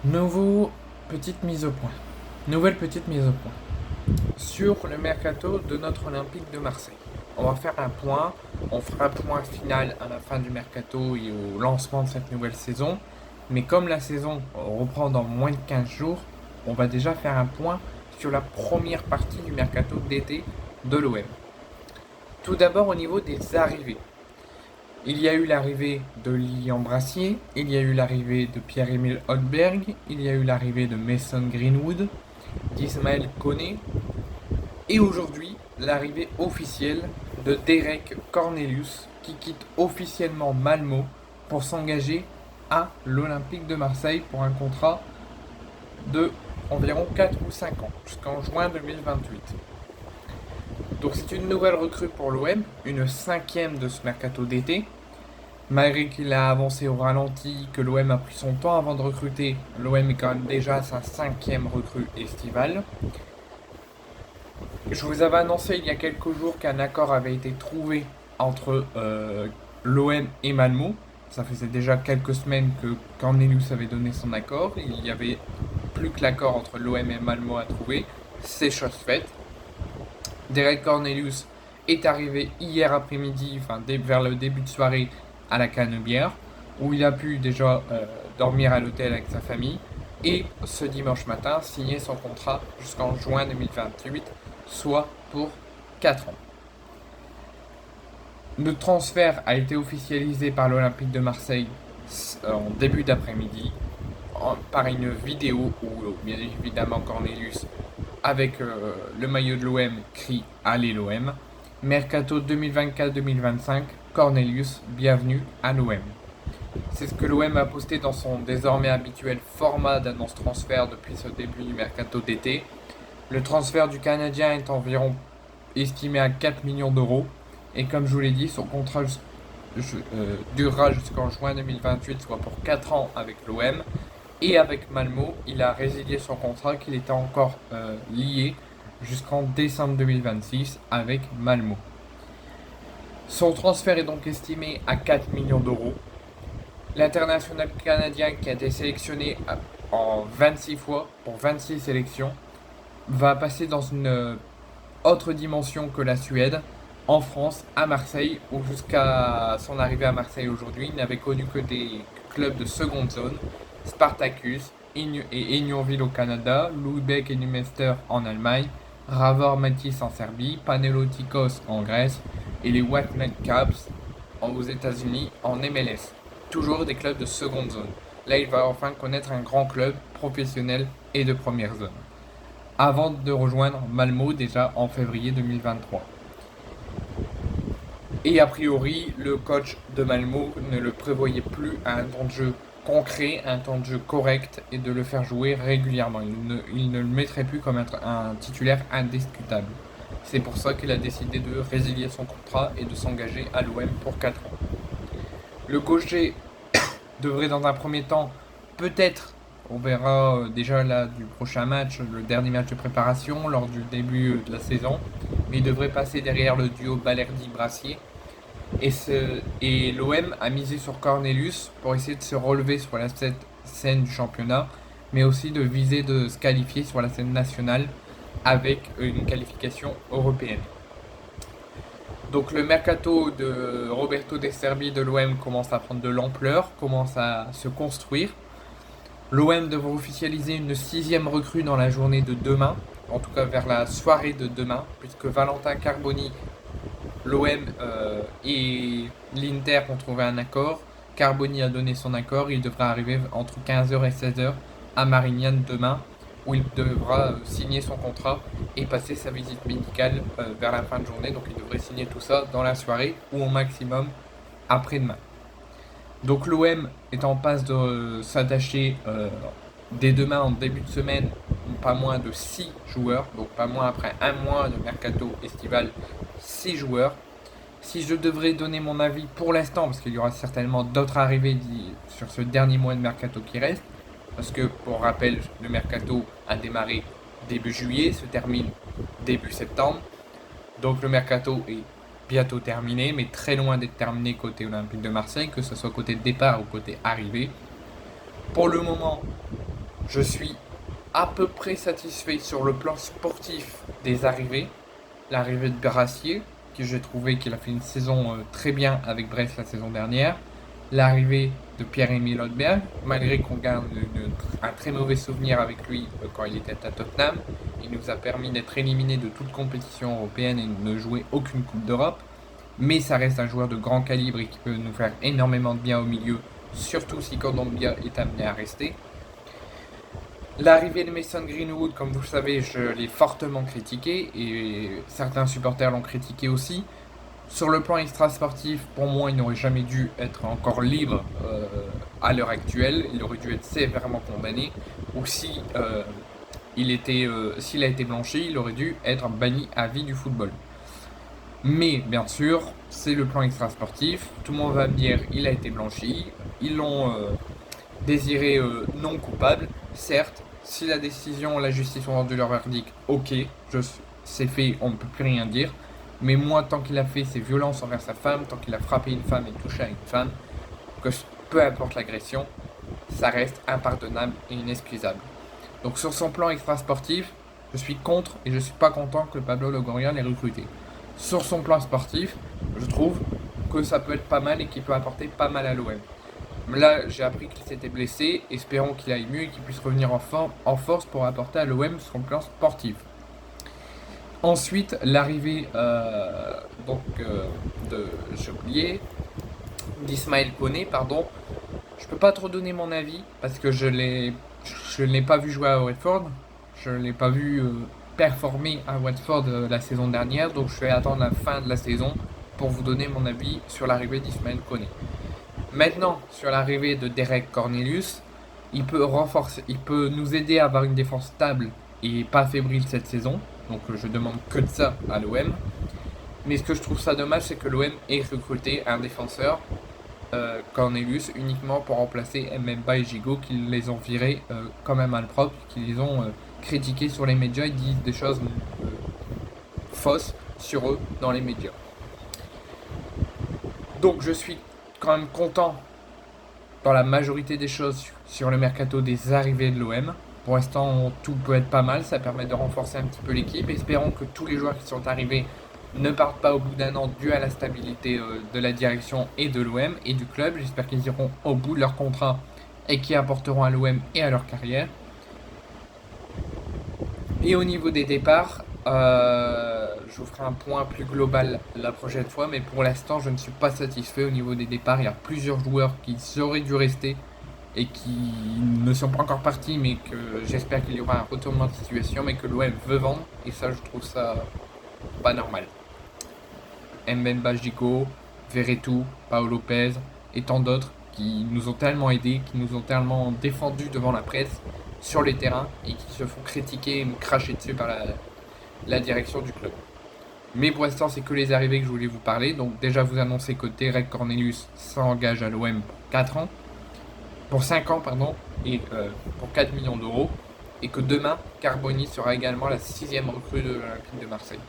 Nouveau petite mise au point. Nouvelle petite mise au point. Sur le mercato de notre Olympique de Marseille. On va faire un point. On fera un point final à la fin du mercato et au lancement de cette nouvelle saison. Mais comme la saison reprend dans moins de 15 jours, on va déjà faire un point sur la première partie du mercato d'été de l'OM. Tout d'abord au niveau des arrivées. Il y a eu l'arrivée de Lilian Brassier, il y a eu l'arrivée de Pierre-Emile Holberg, il y a eu l'arrivée de Mason Greenwood, d'Ismaël Koné, et aujourd'hui l'arrivée officielle de Derek Cornelius qui quitte officiellement Malmo pour s'engager à l'Olympique de Marseille pour un contrat de environ 4 ou 5 ans, jusqu'en juin 2028. Donc c'est une nouvelle recrue pour l'OM, une cinquième de ce mercato d'été. Malgré qu'il a avancé au ralenti, que l'OM a pris son temps avant de recruter, l'OM est quand même déjà à sa cinquième recrue estivale. Je vous avais annoncé il y a quelques jours qu'un accord avait été trouvé entre l'OM et Malmo. Ça faisait déjà quelques semaines que Cornelius avait donné son accord. Il n'y avait plus que l'accord entre l'OM et Malmo à trouver. C'est chose faite. Derek Cornelius est arrivé hier après-midi, enfin vers le début de soirée, à la Canebière, où il a pu déjà dormir à l'hôtel avec sa famille, et ce dimanche matin signer son contrat jusqu'en juin 2028, soit pour 4 ans. Le transfert a été officialisé par l'Olympique de Marseille en début d'après-midi, par une vidéo où bien évidemment Cornelius avec le maillot de l'OM crie Allez l'OM. Mercato 2024-2025, Cornelius, bienvenue à l'OM. C'est ce que l'OM a posté dans son désormais habituel format d'annonce transfert depuis ce début du mercato d'été. Le transfert du Canadien est environ estimé à 4 millions d'euros. Et comme je vous l'ai dit, son contrat durera jusqu'en juin 2028, soit pour 4 ans avec l'OM. Et avec Malmo, il a résilié son contrat qu'il était encore lié jusqu'en décembre 2026 avec Malmo. Son transfert est donc estimé à 4 millions d'euros. L'international canadien qui a été sélectionné en 26 fois pour 26 sélections va passer dans une autre dimension que la Suède, en France, à Marseille, où jusqu'à son arrivée à Marseille aujourd'hui, il n'avait connu que des clubs de seconde zone, Spartacus et Unionville au Canada, Lübeck et Numester en Allemagne, Ravor Matis en Serbie, Panelotikos en Grèce et les Whiteman Caps aux États-Unis en MLS. Toujours des clubs de seconde zone. Là, il va enfin connaître un grand club professionnel et de première zone. Avant de rejoindre Malmo déjà en février 2023. Et a priori, le coach de Malmo ne le prévoyait plus à un temps de jeu concret, un temps de jeu correct et de le faire jouer régulièrement. Il ne le mettrait plus comme un titulaire indiscutable. C'est pour ça qu'il a décidé de résilier son contrat et de s'engager à l'OM pour 4 ans. Le gaucher devrait dans un premier temps, peut-être, on verra déjà là du prochain match, le dernier match de préparation lors du début de la saison, mais il devrait passer derrière le duo Balerdi-Brassier. Et l'OM a misé sur Cornelius pour essayer de se relever sur la scène du championnat, mais aussi de viser de se qualifier sur la scène nationale avec une qualification européenne. Donc le mercato de Roberto De Zerbi de l'OM commence à prendre de l'ampleur, commence à se construire. L'OM devrait officialiser une sixième recrue dans la journée de demain, en tout cas vers la soirée de demain, puisque Valentin Carboni, l'OM et l'Inter ont trouvé un accord. Carboni a donné son accord, il devra arriver entre 15h et 16h à Marignane demain, où il devra signer son contrat et passer sa visite médicale vers la fin de journée. Donc il devrait signer tout ça dans la soirée ou au maximum après-demain. Donc l'OM est en passe de s'attacher dès demain en début de semaine pas moins de 6 joueurs, donc pas moins après un mois de mercato estival, 6 joueurs. Si je devrais donner mon avis pour l'instant, parce qu'il y aura certainement d'autres arrivées sur ce dernier mois de mercato qui reste, parce que pour rappel, le mercato a démarré début juillet, se termine début septembre, donc le mercato est bientôt terminé, mais très loin d'être terminé côté Olympique de Marseille, que ce soit côté départ ou côté arrivée. Pour le moment, Je suis à peu près satisfait sur le plan sportif des arrivées. L'arrivée de Gracier, qui j'ai trouvé qu'il a fait une saison très bien avec Brest la saison dernière. L'arrivée de Pierre-Emile Hotberg, malgré qu'on garde un très mauvais souvenir avec lui quand il était à Tottenham. Il nous a permis d'être éliminés de toute compétition européenne et de ne jouer aucune Coupe d'Europe. Mais ça reste un joueur de grand calibre et qui peut nous faire énormément de bien au milieu, surtout si Kondogbia est amené à rester. L'arrivée de Mason Greenwood, comme vous le savez, je l'ai fortement critiqué et certains supporters l'ont critiqué aussi. Sur le plan extra-sportif, pour moi, il n'aurait jamais dû être encore libre à l'heure actuelle. Il aurait dû être sévèrement condamné. Ou si s'il a été blanchi, il aurait dû être banni à vie du football. Mais bien sûr, c'est le plan extra-sportif. Tout le monde va me dire il a été blanchi. Ils l'ont désiré non coupable. Certes, si la décision, la justice ont rendu leur verdict, ok, c'est fait, on ne peut plus rien dire. Mais moi, tant qu'il a fait ses violences envers sa femme, tant qu'il a frappé une femme et touché à une femme, que peu importe l'agression, ça reste impardonnable et inexcusable. Donc sur son plan extra-sportif, je suis contre et je ne suis pas content que Pablo Longoria l'ait recruté. Sur son plan sportif, je trouve que ça peut être pas mal et qu'il peut apporter pas mal à l'OM. Là, j'ai appris qu'il s'était blessé, espérons qu'il aille mieux et qu'il puisse revenir en force pour apporter à l'OM sur le plan sportif. Ensuite, l'arrivée j'ai oublié, d'Ismaël Koné, pardon. Je peux pas trop donner mon avis parce que je ne l'ai pas vu jouer à Watford, je ne l'ai pas vu performer à Watford la saison dernière, donc je vais attendre la fin de la saison pour vous donner mon avis sur l'arrivée d'Ismaël Koné. Maintenant, sur l'arrivée de Derek Cornelius, il peut nous aider à avoir une défense stable et pas fébrile cette saison. Donc je demande que de ça à l'OM. Mais ce que je trouve ça dommage, c'est que l'OM ait recruté un défenseur, Cornelius, uniquement pour remplacer Mbemba et Gigot, qui les ont virés comme un malpropre, qui les ont critiqués sur les médias et disent des choses fausses sur eux dans les médias. Donc je suis quand même content dans la majorité des choses sur le mercato des arrivées de l'OM. Pour l'instant, tout peut être pas mal, ça permet de renforcer un petit peu l'équipe. Espérons que tous les joueurs qui sont arrivés ne partent pas au bout d'un an dû à la stabilité de la direction et de l'OM et du club. J'espère qu'ils iront au bout de leur contrat et qui apporteront à l'OM et à leur carrière. Et au niveau des départs, je vous ferai un point plus global la prochaine fois, mais pour l'instant, je ne suis pas satisfait au niveau des départs. Il y a plusieurs joueurs qui auraient dû rester et qui ne sont pas encore partis, mais que j'espère qu'il y aura un retournement de situation, mais que l'OM veut vendre, et ça, je trouve ça pas normal. Mbemba, Gigot, Verretou, Paolo Lopez et tant d'autres qui nous ont tellement aidés, qui nous ont tellement défendus devant la presse, sur les terrains, et qui se font critiquer et cracher dessus par la direction du club. Mais pour l'instant, c'est que les arrivées que je voulais vous parler. Donc déjà vous annoncer que Derek Cornelius s'engage à l'OM pour 4 ans. Pour 5 ans, pardon, et pour 4 millions d'euros. Et que demain, Carboni sera également la 6e recrue de l'Olympique de Marseille.